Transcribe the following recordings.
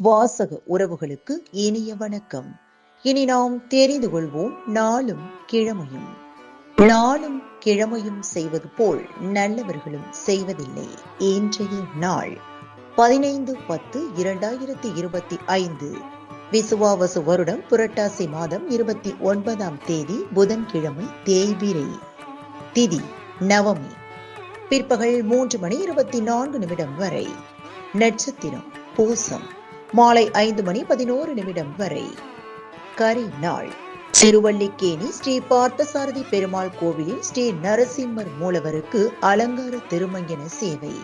வாசக உறவுகளுக்கு இனிய வணக்கம். இனி நாம் தெரிந்து கொள்வோம் நாளும் கிழமையும். நாளும் கிழமையும் செய்வது போல் நல்லவர்களும் செய்வதில்லை. இன்றைய நாள் 15/10/2025 விசுவாவசு வருடம் புரட்டாசி மாதம் 29ஆம் தேதி புதன்கிழமை, தேய்பிறை, திதி நவமி, பிற்பகல் 3:24 வரை, நட்சத்திரம் பூசம், மாலை 5:11 வரை, கரி நாள். திருவல்லிக்கேணி ஸ்ரீ பார்த்தசாரதி பெருமாள் கோவிலில் ஸ்ரீ நரசிம்மர் மூலவருக்கு அலங்கார திருமஞ்சன சேவை.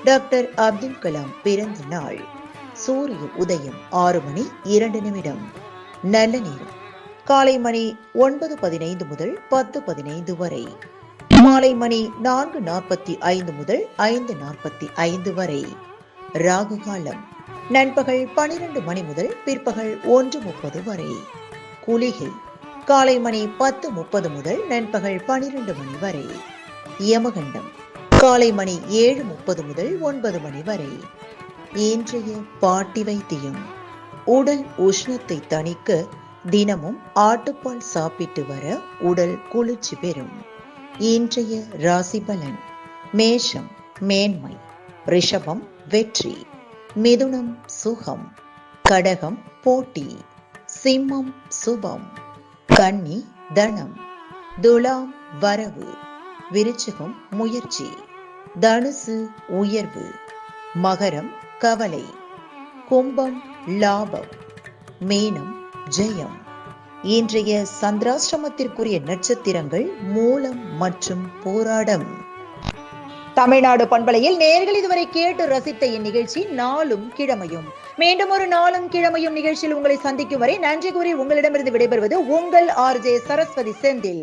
டாக்டர் அப்துல் கலாம் பிறந்த நாள். சூரிய உதயம் 6:02. நல்ல நேரம் காலை மணி 9:15 முதல் 10:15 வரை, மாலை மணி 4:45 முதல் 5:45 வரை. ராகு காலம் நண்பகல் 12 மணி முதல் பிற்பகல் 1:30 வரை. குளிகை காலை மணி 10:30 முதல் நண்பகல் 12 மணி வரை. யமகண்டம் காலை மணி 7:30 முதல் 9 மணி வரை. இன்றைய பாட்டி வைத்தியம். உடல் உஷ்ணத்தை தணிக்க தினமும் ஆட்டுப்பால் சாப்பிட்டு வர உடல் குளிர்ச்சி பெறும். இன்றைய ராசி பலன். மேஷம் மேன்மை, ரிஷபம் வெற்றி, மிதுனம் சுகம், கடகம் போட்டி, சிம்மம் சுபம், கன்னி தனம், துலாம் வரவு, விருச்சிகம் முயற்சி, தனுசு உயர்வு, மகரம் கவலை, கும்பம் லாபம், மீனம் ஜெயம். இன்றைய சந்திராஷ்டமத்திற்குரிய நட்சத்திரங்கள் மூலம் மற்றும் போராடம். தமிழ்நாடு பண்பலையில் நேயர்கள் இதுவரை கேட்டு ரசித்த இந்நிகழ்ச்சி நாளும் கிழமையும். மீண்டும் ஒரு நாளும் கிழமையும் நிகழ்ச்சியில் உங்களை சந்திக்கும் வரை நன்றி கூறி உங்களிடமிருந்து விடைபெறுவது உங்கள் RJ சரஸ்வதி செந்தில்.